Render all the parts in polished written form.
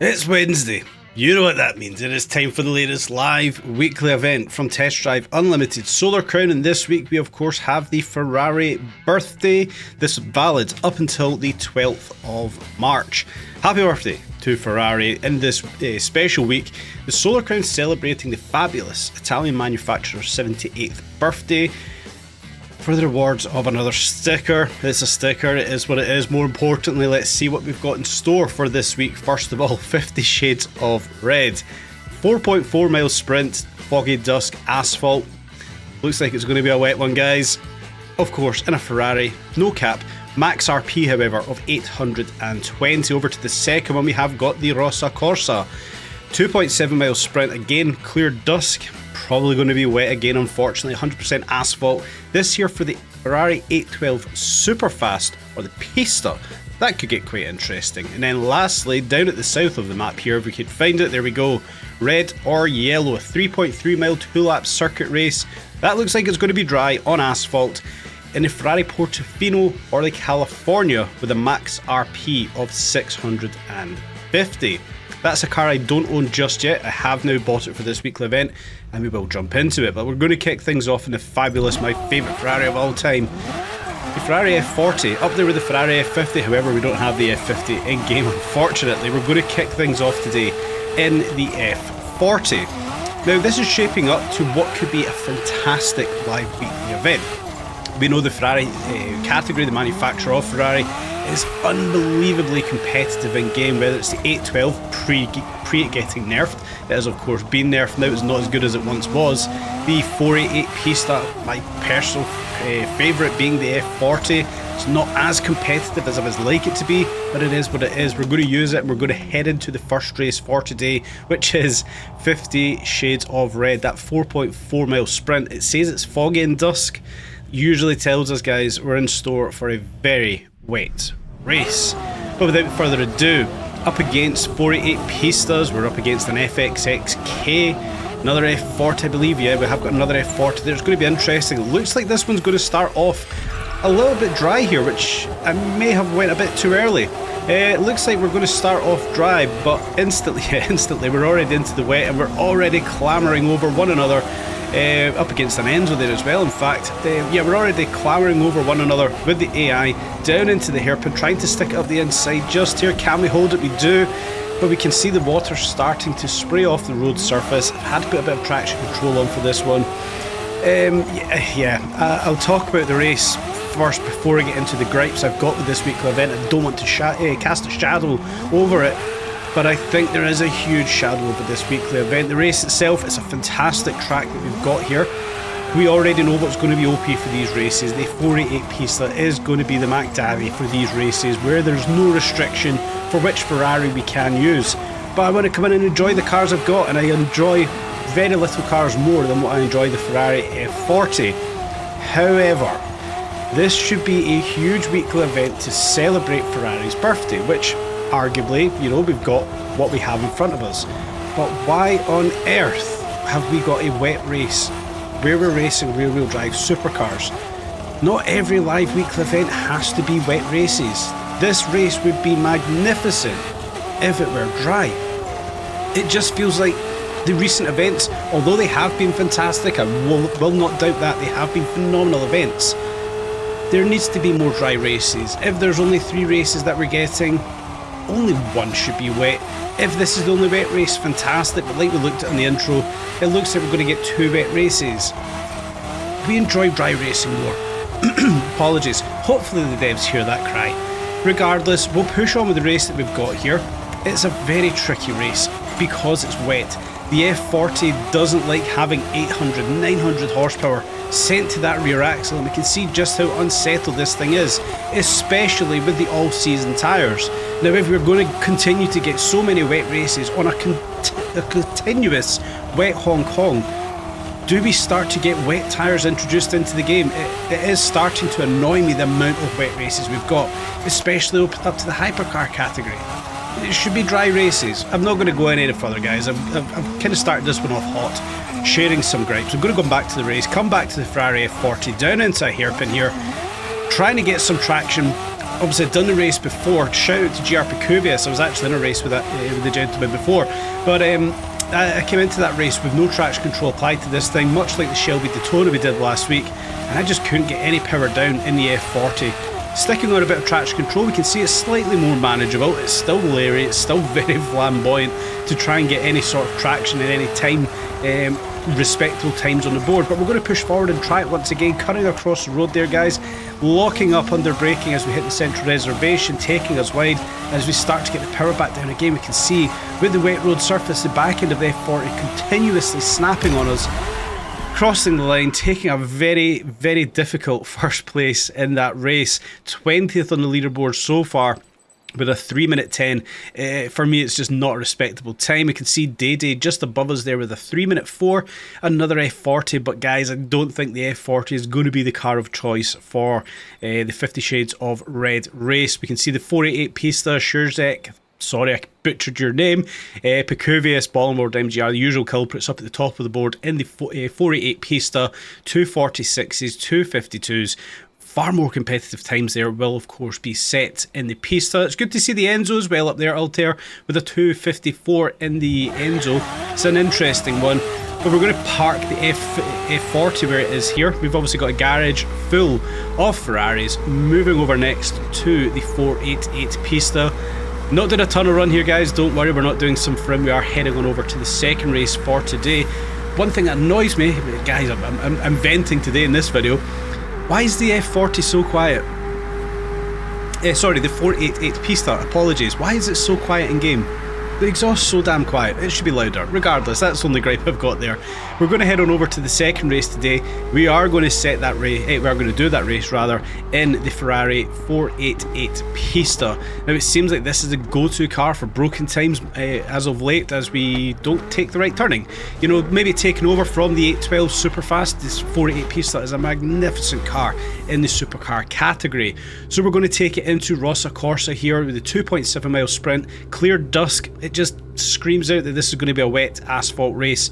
It's Wednesday. You know what that means. It is time for the latest live weekly event from Test Drive Unlimited Solar Crown, and this week we of course have the Ferrari birthday. This is valid up until the 12th of March. Happy birthday to Ferrari. In this special week, the Solar Crown celebrating the fabulous Italian manufacturer's 78th birthday. For the rewards of another sticker. It's a sticker, it is what it is. More importantly, let's see what we've got in store for this week. First of all, 50 Shades of Red. 4.4 mile sprint, foggy dusk asphalt. Looks like it's going to be a wet one, guys. Of course, in a Ferrari, no cap. Max RP, however, of 820. Over to the second one, we have got the Rossa Corsa. 2.7 mile sprint, again, clear dusk. Probably going to be wet again, unfortunately. 100% asphalt. This here for the Ferrari 812 Superfast, or the Pista. That could get quite interesting. And then lastly, down at the south of the map here, if we could find it, there we go. Red or yellow, a 3.3 mile 2-lap circuit race. That looks like it's going to be dry on asphalt. In the Ferrari Portofino or the California with a max RP of 650. That's a car I don't own just yet. I have now bought it for this weekly event, and we will jump into it. But we're going to kick things off in the fabulous, my favourite Ferrari of all time, the Ferrari F40, up there with the Ferrari F50. However, we don't have the F50 in game, unfortunately. We're going to kick things off today in the F40. Now, this is shaping up to what could be a fantastic live weekly event. We know the Ferrari category, the manufacturer of Ferrari, is unbelievably competitive in game, whether it's the 812 pre it getting nerfed. It has of course been nerfed now, it's not as good as it once was. The 488 Pista, my personal favourite, being the F40. It's not as competitive as I would like it to be, but it is what it is. We're going to use it, and we're going to head into the first race for today, which is 50 Shades of Red, that 4.4 mile sprint. It says it's foggy and dusk. Usually tells us, guys, we're in store for a very wet race. But without further ado, up against 488 Pistas, we're up against an FXXK, another F40 I believe. Yeah, we have got another F40 there. It's going to be interesting. It looks like this one's going to start off a little bit dry here, which I may have went a bit too early. It looks like we're going to start off dry, but instantly we're already into the wet, and we're already clambering over one another. Up against an Enzo there as well, in fact. Yeah, we're already clambering over one another with the AI down into the hairpin, trying to stick it up the inside just here. Can we hold it? We do, but we can see the water starting to spray off the road surface. I've had to put a bit of traction control on for this one. I'll talk about the race first before I get into the gripes I've got with this weekly event. I don't want to cast a shadow over it, but I think there is a huge shadow over this weekly event. The race itself is a fantastic track that we've got here. We already know what's going to be OP for these races. The 488 Pista is going to be the McDavie for these races, where there's no restriction for which Ferrari we can use. But I want to come in and enjoy the cars I've got, and I enjoy very little cars more than what I enjoy the Ferrari F40. However, this should be a huge weekly event to celebrate Ferrari's birthday, which arguably, you know, we've got what we have in front of us. But why on earth have we got a wet race where we're racing rear-wheel drive supercars? Not every live weekly event has to be wet races. This race would be magnificent if it were dry. It just feels like the recent events, although they have been fantastic, I will not doubt that, they have been phenomenal events. There needs to be more dry races. If there's only 3 races that we're getting, only one should be wet. If this is the only wet race, fantastic, but like we looked at in the intro, it looks like we're going to get 2 wet races. We enjoy dry racing more. Apologies. Hopefully the devs hear that cry. Regardless, we'll push on with the race that we've got here. It's a very tricky race because it's wet. The F40 doesn't like having 800, 900 horsepower sent to that rear axle, and we can see just how unsettled this thing is, especially with the all-season tyres. Now, if we're going to continue to get so many wet races on a continuous wet Hong Kong, do we start to get wet tyres introduced into the game? It is starting to annoy me, the amount of wet races we've got, especially up to the hypercar category. It should be dry races. I'm not going to go any further, guys. I've kind of started this one off hot, sharing some gripes. I'm going to go back to the race, come back to the Ferrari F40, down into a hairpin here, trying to get some traction obviously I'd done the race before. Shout out to GR Picuvius. I was actually in a race with the gentleman before, but I came into that race with no traction control applied to this thing, much like the Shelby Daytona we did last week, and I just couldn't get any power down in the F40. Sticking on a bit of traction control, we can see it's slightly more manageable. It's still leery, it's still very flamboyant to try and get any sort of traction in any time, respectable times on the board. But we're going to push forward and try it once again, cutting across the road there, guys, locking up under braking as we hit the central reservation, taking us wide. As we start to get the power back down again, we can see with the wet road surface, the back end of the F40 continuously snapping on us, crossing the line, taking a very, very difficult first place in that race. 20th on the leaderboard so far with a 3:10. For me, it's just not a respectable time. We can see Day just above us there with a 3:04, another F40. But guys, I don't think the F40 is going to be the car of choice for the 50 Shades of Red race. We can see the 488 Pista, Schurzek. Sorry, I butchered your name. Picuvius, Ballenward, MGR, the usual culprits up at the top of the board in the 488 Pista, 246s, 252s. Far more competitive times there will, of course, be set in the Pista. It's good to see the Enzo as well up there, Altair, with a 254 in the Enzo. It's an interesting one. But we're going to park the F40 where it is here. We've obviously got a garage full of Ferraris. Moving over next to the 488 Pista. Not doing a ton of run here, guys, don't worry, we're not doing some frim, we are heading on over to the second race for today. One thing that annoys me, guys, I'm venting today in this video, why is the F40 so quiet? Sorry, the 488 Pista, apologies, why is it so quiet in game? The exhaust's so damn quiet, it should be louder. Regardless, that's the only gripe I've got there. We're going to head on over to the second race today. We are going to set that race, we are going to do that race rather, in the Ferrari 488 Pista. Now it seems like this is a go-to car for broken times as of late, as we don't take the right turning. You know, maybe taking over from the 812 Superfast, this 488 Pista is a magnificent car in the supercar category. So we're going to take it into Rossa Corsa here with a 2.7 mile sprint, clear dusk. It just screams out that this is going to be a wet asphalt race.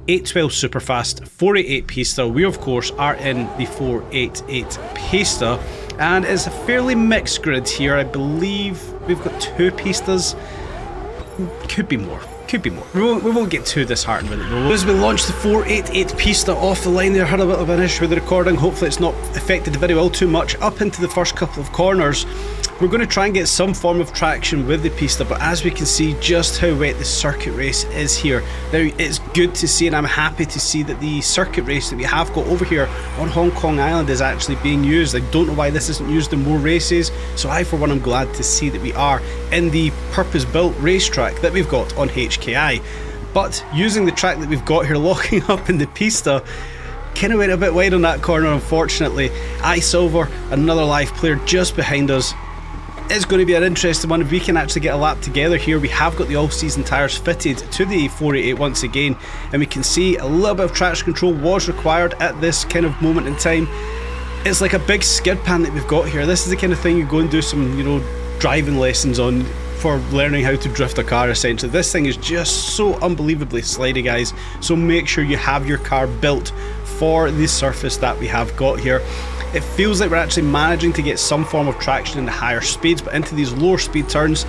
812 Superfast, 488 Pista. We of course are in the 488 Pista, and it's a fairly mixed grid here. I believe we've got 2 Pistas. Could be more. Could be more. We won't get too disheartened with it though. As we launch the 488 Pista off the line there, had a bit of an issue with the recording. Hopefully it's not affected the video all too much. Up into the first couple of corners, we're going to try and get some form of traction with the Pista, but as we can see just how wet the circuit race is here. Now it's good to see, and I'm happy to see, that the circuit race that we have got over here on Hong Kong Island is actually being used. I don't know why this isn't used in more races, so I for one am glad to see that we are in the purpose-built racetrack that we've got on HKI. But using the track that we've got here, locking up in the Pista, kind of went a bit wide on that corner unfortunately. iSilver, another live player just behind us. It's going to be an interesting one if we can actually get a lap together here. We have got the all-season tyres fitted to the 488 once again, and we can see a little bit of traction control was required at this kind of moment in time. It's like a big skid pan that we've got here. This is the kind of thing you go and do some, you know, driving lessons on for learning how to drift a car essentially. This thing is just so unbelievably slidey, guys, so make sure you have your car built for the surface that we have got here. It feels like we're actually managing to get some form of traction in the higher speeds, but into these lower speed turns,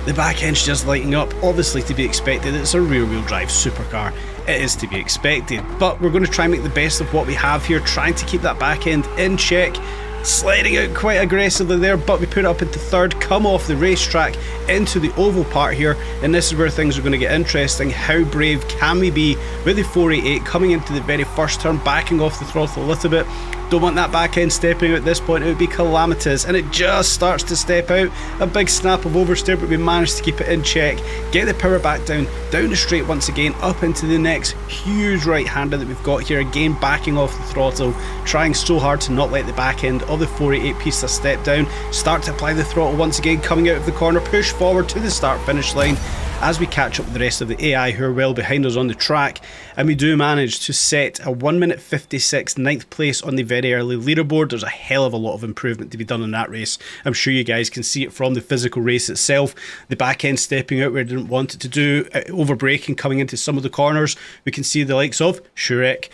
the back end's just lighting up. Obviously to be expected, it's a rear wheel drive supercar. It is to be expected, but we're going to try and make the best of what we have here, trying to keep that back end in check. Sliding out quite aggressively there, but we put it up into third, come off the racetrack into the oval part here, and this is where things are going to get interesting. How brave can we be with the 488 coming into the very first turn, backing off the throttle a little bit? Don't want that back end stepping out at this point, it would be calamitous, and it just starts to step out. A big snap of oversteer, but we managed to keep it in check, get the power back down the straight once again, up into the next huge right-hander that we've got here, again backing off the throttle, trying so hard to not let the back end of the 488 Pista step down, start to apply the throttle once again, coming out of the corner, push forward to the start-finish line, as we catch up with the rest of the AI who are well behind us on the track, and we do manage to set a 1 minute 56 9th place on the very early leaderboard. There's a hell of a lot of improvement to be done in that race. I'm sure you guys can see it from the physical race itself. The back end stepping out where it didn't want it to do, over braking coming into some of the corners. We can see the likes of Schurzek,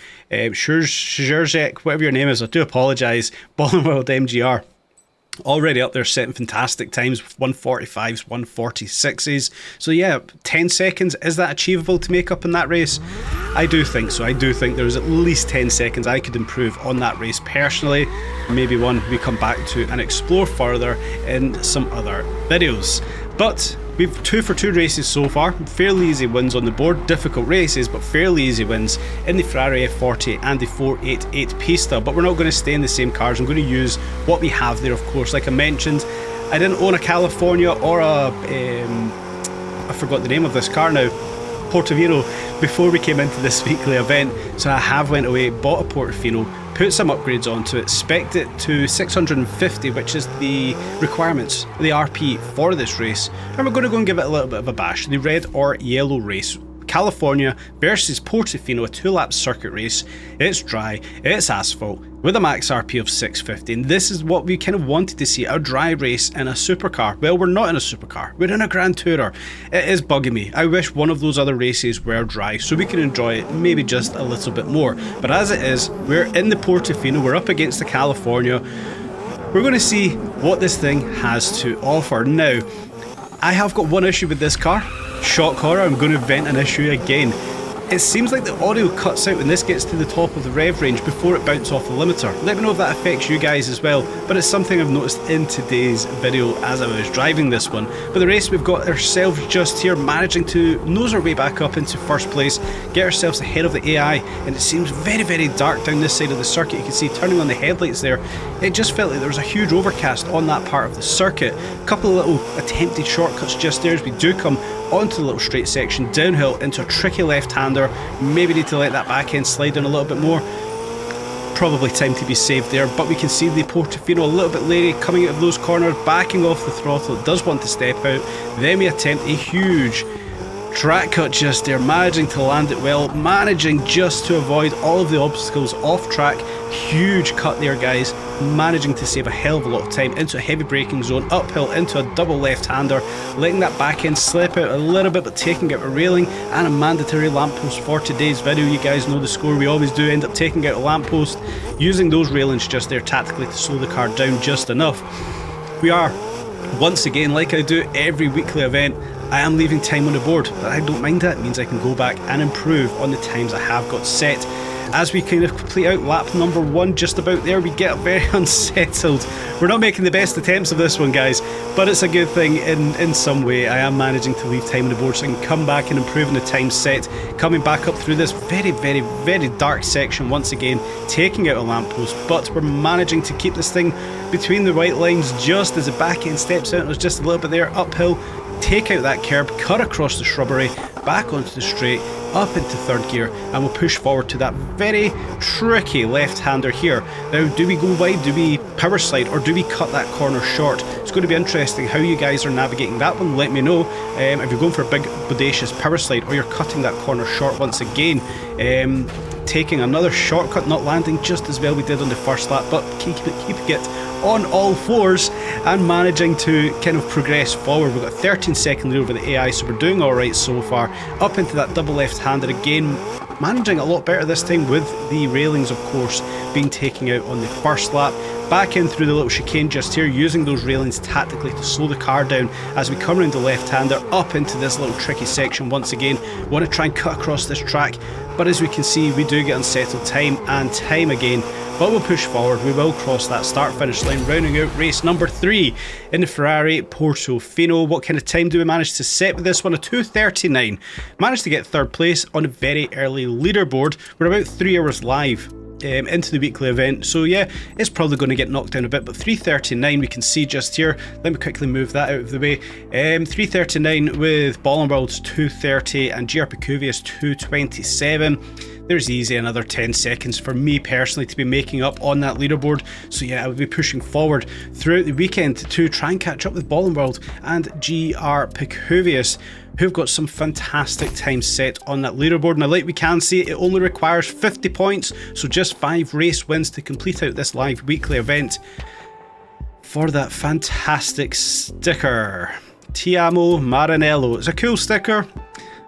whatever your name is, I do apologise, Ballenwald MGR. already up there setting fantastic times, 145s, 146s. So yeah, 10 seconds, is that achievable to make up in that race? I do think so. I do think there's at least 10 seconds I could improve on that race personally. Maybe one we come back to and explore further in some other videos. But we've 2 for 2 races so far, fairly easy wins on the board, difficult races but fairly easy wins in the Ferrari F40 and the 488 Pista. But we're not going to stay in the same cars, I'm going to use what we have there, of course. Like I mentioned, I didn't own a California or a, I forgot the name of this car now, Portofino, before we came into this weekly event, so I have went away, bought a Portofino, put some upgrades onto it, spec'd it to 650, which is the requirements, the RP for this race, and we're going to go and give it a little bit of a bash. The red or yellow race, California versus Portofino, a 2-lap circuit race. It's dry, it's asphalt, with a max RP of 650, and this is what we kind of wanted to see, a dry race in a supercar. Well, we're not in a supercar, we're in a Grand Tourer. It is bugging me. I wish one of those other races were dry so we can enjoy it maybe just a little bit more, but as it is, we're in the Portofino, we're up against the California. We're going to see what this thing has to offer. Now, I have got one issue with this car. Shock horror, I'm going to vent an issue again. It seems like the audio cuts out when this gets to the top of the rev range before it bounces off the limiter. Let me know if that affects you guys as well, but it's something I've noticed in today's video as I was driving this one. But the race, we've got ourselves just here managing to nose our way back up into first place, get ourselves ahead of the AI, and it seems very, very dark down this side of the circuit. You can see turning on the headlights there, it just felt like there was a huge overcast on that part of the circuit. A couple of little attempted shortcuts just there as we do come onto the little straight section, downhill into a tricky left-hander. Maybe need to let that back end slide in a little bit more. Probably time to be saved there, but we can see the Portofino a little bit leery coming out of those corners, backing off the throttle. It does want to step out. Then we attempt a huge track cut just there, managing to land it well, managing just to avoid all of the obstacles off track. Huge cut there, guys, managing to save a hell of a lot of time into a heavy braking zone, uphill into a double left-hander, letting that back end slip out a little bit but taking out a railing and a mandatory lamppost for today's video. You guys know the score, we always do end up taking out a lamppost, using those railings just there tactically to slow the car down just enough. We are, once again, like I do every weekly event, I am leaving time on the board, but I don't mind that. It means I can go back and improve on the times I have got set. As we kind of complete out lap number 1, just about there, we get very unsettled. We're not making the best attempts of this one, guys, but it's a good thing in some way. I am managing to leave time on the board so I can come back and improve on the time set. Coming back up through this very, very, very dark section once again, taking out a lamppost, but we're managing to keep this thing between the white lines just as the back end steps out. There's just a little bit there, uphill, take out that curb, cut across the shrubbery, back onto the straight, up into third gear, and we'll push forward to that very tricky left-hander here. Now, do we go wide, do we power slide, or do we cut that corner short? It's going to be interesting how you guys are navigating that one. Let me know if you're going for a big bodacious power slide or you're cutting that corner short once again. Taking another shortcut, not landing just as well we did on the first lap, but keeping it on all fours and managing to kind of progress forward. We've got a 13-second lead over the AI, so we're doing alright so far. Up into that double left-hander again, managing a lot better this time with the railings, of course, being taken out on the first lap. Back in through the little chicane just here, using those railings tactically to slow the car down as we come around the left-hander, up into this little tricky section once again. Want to try and cut across this track, but as we can see, we do get unsettled time and time again. But we'll push forward, we will cross that start-finish line, rounding out race number 3 in the Ferrari Portofino. What kind of time do we manage to set with this one? A 2:39. Managed to get third place on a very early leaderboard. We're about 3 hours live into the weekly event, so yeah, it's probably going to get knocked down a bit, but 3:39 we can see just here. Let me quickly move that out of the way. 3:39 with Ballenworld's 2:30 and GRP Cuvius 2:27. There's easy another 10 seconds for me personally to be making up on that leaderboard. So yeah, I would be pushing forward throughout the weekend to try and catch up with Ballenworld and GR Picuvius, who've got some fantastic times set on that leaderboard. Now, like we can see, it only requires 50 points, so just 5 race wins to complete out this live weekly event for that fantastic sticker. Ti amo Maranello. It's a cool sticker.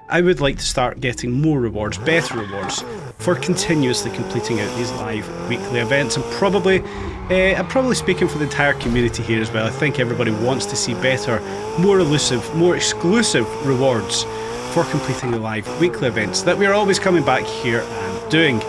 I would like to start getting more rewards, better rewards, for continuously completing out these live weekly events. And probably, I'm probably speaking for the entire community here as well. I think everybody wants to see better, more elusive, more exclusive rewards for completing the live weekly events that we are always coming back here and doing.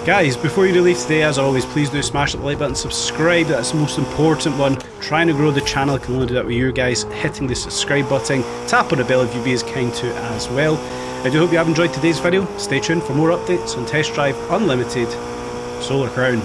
Guys, before you leave today, as always, please do smash that like button, subscribe, that's the most important one. Trying to grow the channel, I can only do that with you guys hitting the subscribe button. Tap on the bell if you'd be as kind to as well. I do hope you have enjoyed today's video. Stay tuned for more updates on Test Drive Unlimited Solar Crown.